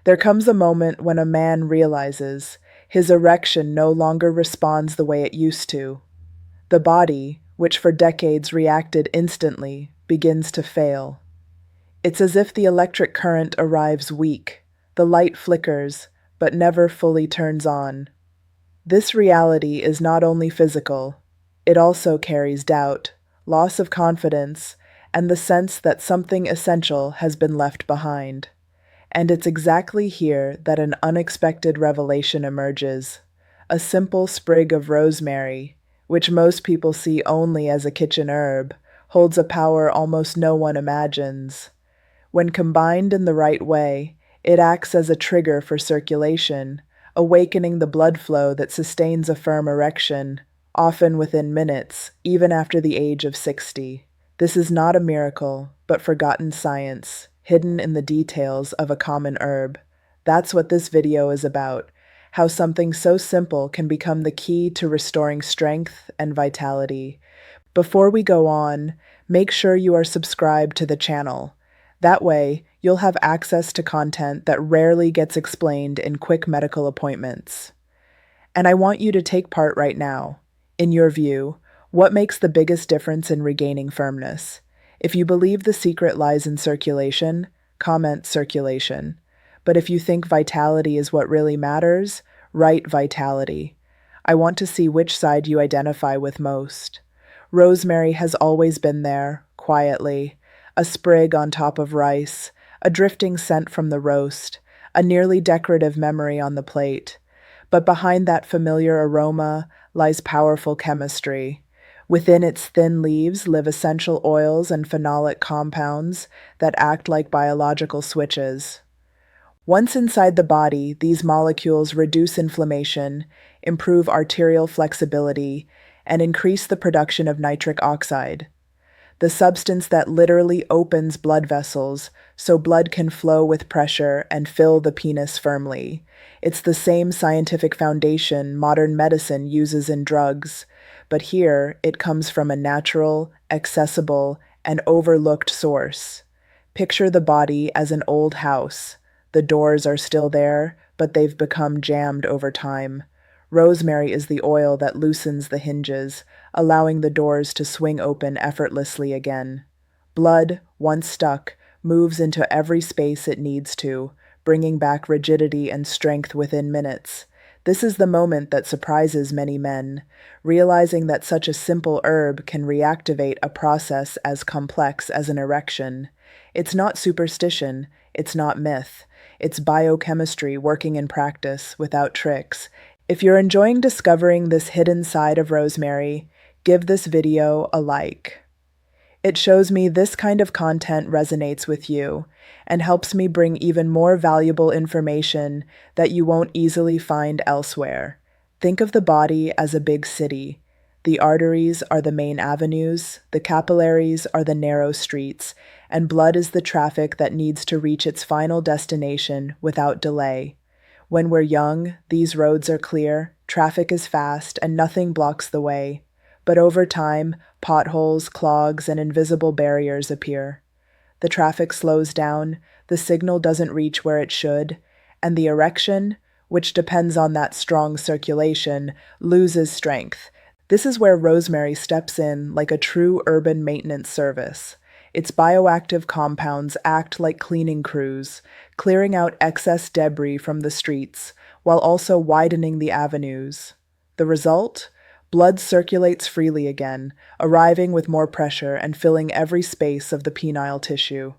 There comes a moment when a man realizes his erection no longer responds the way it used to. The body, which for decades reacted instantly, begins to fail. It's as if the electric current arrives weak, the light flickers, but never fully turns on. This reality is not only physical, it also carries doubt, loss of confidence, and the sense that something essential has been left behind. And it's exactly here that an unexpected revelation emerges. A simple sprig of rosemary, which most people see only as a kitchen herb, holds a power almost no one imagines. When combined in the right way, it acts as a trigger for circulation, awakening the blood flow that sustains a firm erection, often within minutes, even after the age of 60. This is not a miracle, but forgotten science, hidden in the details of a common herb. That's what this video is about, how something so simple can become the key to restoring strength and vitality. Before we go on, make sure you are subscribed to the channel. That way, you'll have access to content that rarely gets explained in quick medical appointments. And I want you to take part right now. In your view, what makes the biggest difference in regaining firmness? If you believe the secret lies in circulation, comment circulation. But if you think vitality is what really matters, write vitality. I want to see which side you identify with most. Rosemary has always been there, quietly, a sprig on top of rice, a drifting scent from the roast, a nearly decorative memory on the plate. But behind that familiar aroma lies powerful chemistry. Within its thin leaves live essential oils and phenolic compounds that act like biological switches. Once inside the body, these molecules reduce inflammation, improve arterial flexibility, and increase the production of nitric oxide, the substance that literally opens blood vessels so blood can flow with pressure and fill the penis firmly. It's the same scientific foundation modern medicine uses in drugs, but here it comes from a natural, accessible, and overlooked source. Picture the body as an old house. The doors are still there, but they've become jammed over time. Rosemary is the oil that loosens the hinges, allowing the doors to swing open effortlessly again. Blood, once stuck, moves into every space it needs to, bringing back rigidity and strength within minutes. This is the moment that surprises many men, realizing that such a simple herb can reactivate a process as complex as an erection. It's not superstition, it's not myth, it's biochemistry working in practice without tricks. If you're enjoying discovering this hidden side of rosemary, give this video a like. It shows me this kind of content resonates with you and helps me bring even more valuable information that you won't easily find elsewhere. Think of the body as a big city. The arteries are the main avenues, the capillaries are the narrow streets, and blood is the traffic that needs to reach its final destination without delay. When we're young, these roads are clear, traffic is fast, and nothing blocks the way. But over time, potholes, clogs, and invisible barriers appear. The traffic slows down, the signal doesn't reach where it should, and the erection, which depends on that strong circulation, loses strength. This is where rosemary steps in like a true urban maintenance service. Its bioactive compounds act like cleaning crews, clearing out excess debris from the streets, while also widening the avenues. The result? Blood circulates freely again, arriving with more pressure and filling every space of the penile tissue.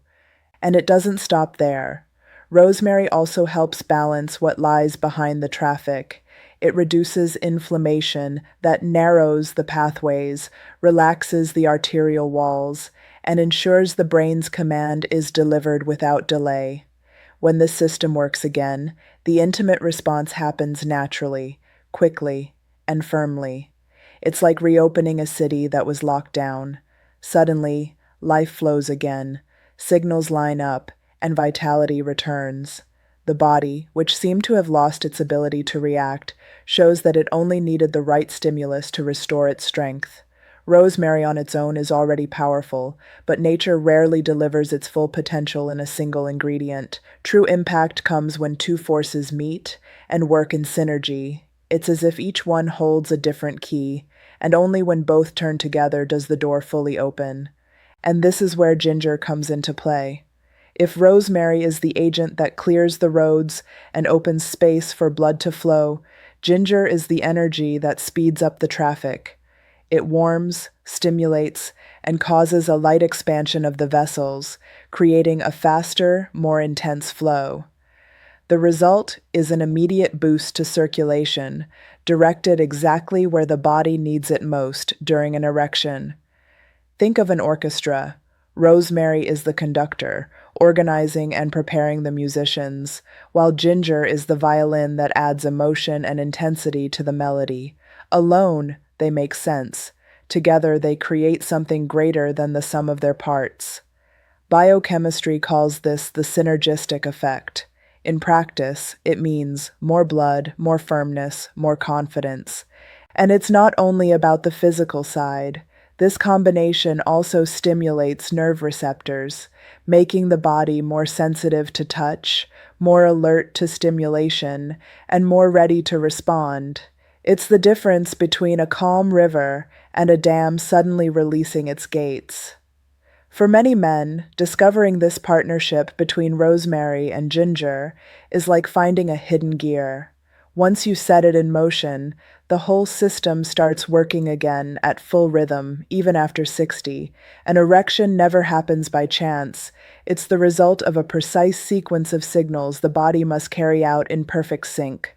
And it doesn't stop there. Rosemary also helps balance what lies behind the traffic. It reduces inflammation that narrows the pathways, relaxes the arterial walls, and ensures the brain's command is delivered without delay. When this system works again, the intimate response happens naturally, quickly, and firmly. It's like reopening a city that was locked down. Suddenly, life flows again, signals line up, and vitality returns. The body, which seemed to have lost its ability to react, shows that it only needed the right stimulus to restore its strength. Rosemary on its own is already powerful, but nature rarely delivers its full potential in a single ingredient. True impact comes when two forces meet and work in synergy. It's as if each one holds a different key, and only when both turn together does the door fully open. And this is where ginger comes into play. If rosemary is the agent that clears the roads and opens space for blood to flow, ginger is the energy that speeds up the traffic. It warms, stimulates, and causes a light expansion of the vessels, creating a faster, more intense flow. The result is an immediate boost to circulation, directed exactly where the body needs it most during an erection. Think of an orchestra. Rosemary is the conductor, organizing and preparing the musicians, while ginger is the violin that adds emotion and intensity to the melody. Alone, they make sense. Together, they create something greater than the sum of their parts. Biochemistry calls this the synergistic effect. In practice, it means more blood, more firmness, more confidence. And it's not only about the physical side. This combination also stimulates nerve receptors, making the body more sensitive to touch, more alert to stimulation, and more ready to respond. It's the difference between a calm river and a dam suddenly releasing its gates. For many men, discovering this partnership between rosemary and ginger is like finding a hidden gear. Once you set it in motion, the whole system starts working again at full rhythm, even after 60. An erection never happens by chance. It's the result of a precise sequence of signals the body must carry out in perfect sync.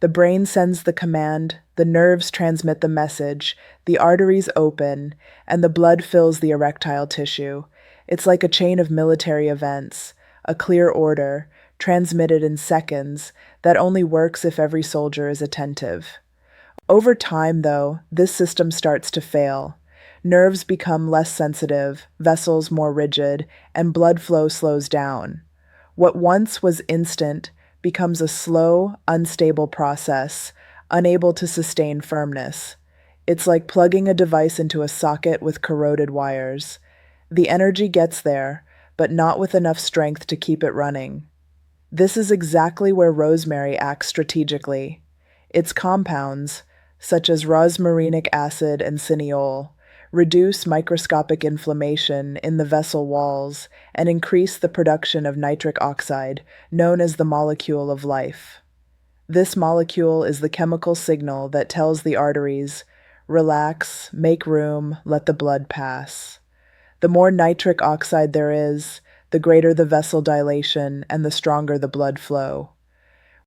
The brain sends the command, the nerves transmit the message, the arteries open, and the blood fills the erectile tissue. It's like a chain of military events, a clear order, transmitted in seconds, that only works if every soldier is attentive. Over time, though, this system starts to fail. Nerves become less sensitive, vessels more rigid, and blood flow slows down. What once was instant becomes a slow, unstable process, unable to sustain firmness. It's like plugging a device into a socket with corroded wires. The energy gets there, but not with enough strength to keep it running. This is exactly where rosemary acts strategically. Its compounds, such as rosmarinic acid and cineol, reduce microscopic inflammation in the vessel walls and increase the production of nitric oxide, known as the molecule of life. This molecule is the chemical signal that tells the arteries, relax, make room, let the blood pass. The more nitric oxide there is, the greater the vessel dilation and the stronger the blood flow.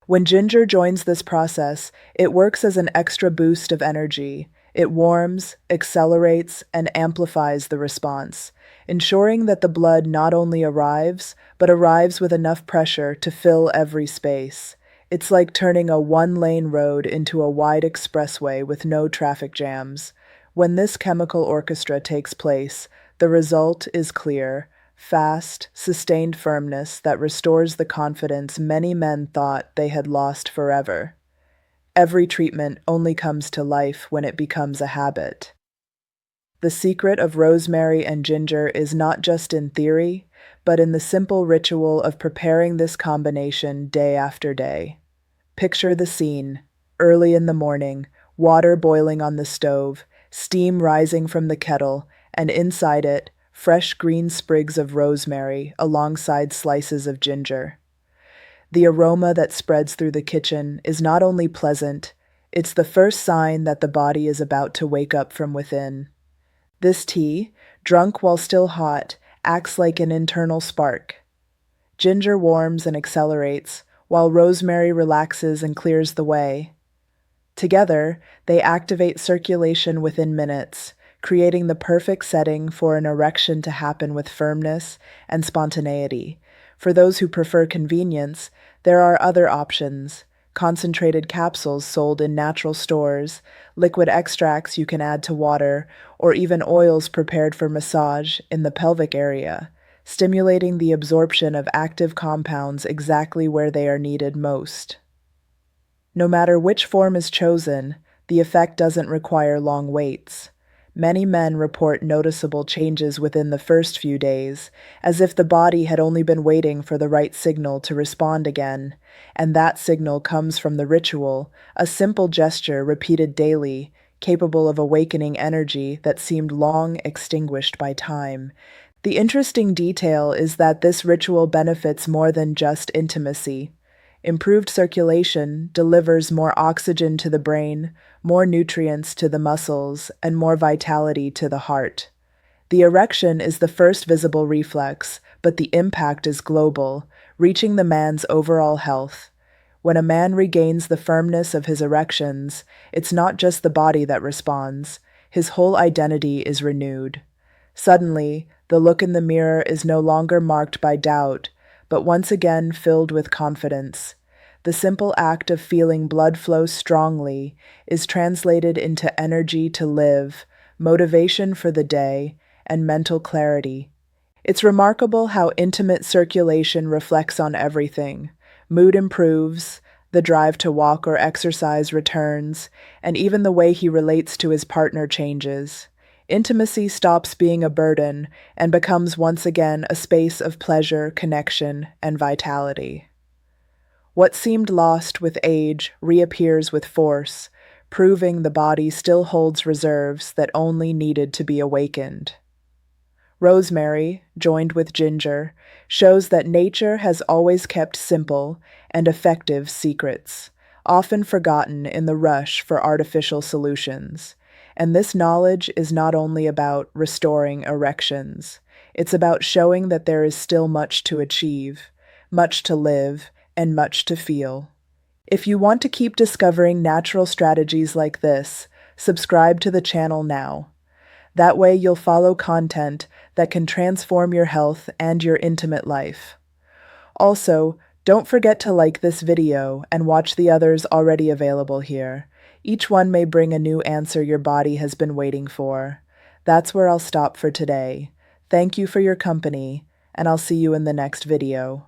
When ginger joins this process, it works as an extra boost of energy. It warms, accelerates, and amplifies the response, ensuring that the blood not only arrives, but arrives with enough pressure to fill every space. It's like turning a one-lane road into a wide expressway with no traffic jams. When this chemical orchestra takes place, the result is clear: fast, sustained firmness that restores the confidence many men thought they had lost forever. Every treatment only comes to life when it becomes a habit. The secret of rosemary and ginger is not just in theory, but in the simple ritual of preparing this combination day after day. Picture the scene: early in the morning, water boiling on the stove, steam rising from the kettle, and inside it, fresh green sprigs of rosemary alongside slices of ginger. The aroma that spreads through the kitchen is not only pleasant, it's the first sign that the body is about to wake up from within. This tea, drunk while still hot, acts like an internal spark. Ginger warms and accelerates, while rosemary relaxes and clears the way. Together, they activate circulation within minutes, creating the perfect setting for an erection to happen with firmness and spontaneity. For those who prefer convenience, there are other options: concentrated capsules sold in natural stores, liquid extracts you can add to water, or even oils prepared for massage in the pelvic area, stimulating the absorption of active compounds exactly where they are needed most. No matter which form is chosen, the effect doesn't require long waits. Many men report noticeable changes within the first few days, as if the body had only been waiting for the right signal to respond again, and that signal comes from the ritual, a simple gesture repeated daily, capable of awakening energy that seemed long extinguished by time. The interesting detail is that this ritual benefits more than just intimacy. Improved circulation delivers more oxygen to the brain, more nutrients to the muscles, and more vitality to the heart. The erection is the first visible reflex, but the impact is global, reaching the man's overall health. When a man regains the firmness of his erections, it's not just the body that responds, his whole identity is renewed. Suddenly, the look in the mirror is no longer marked by doubt, but once again filled with confidence. The simple act of feeling blood flow strongly is translated into energy to live, motivation for the day, and mental clarity. It's remarkable how intimate circulation reflects on everything. Mood improves, the drive to walk or exercise returns, and even the way he relates to his partner changes. Intimacy stops being a burden and becomes once again a space of pleasure, connection, and vitality. What seemed lost with age reappears with force, proving the body still holds reserves that only needed to be awakened. Rosemary, joined with ginger, shows that nature has always kept simple and effective secrets, often forgotten in the rush for artificial solutions. And this knowledge is not only about restoring erections, it's about showing that there is still much to achieve, much to live, and much to feel. If you want to keep discovering natural strategies like this, subscribe to the channel now. That way you'll follow content that can transform your health and your intimate life. Also, don't forget to like this video and watch the others already available here. Each one may bring a new answer your body has been waiting for. That's where I'll stop for today. Thank you for your company, and I'll see you in the next video.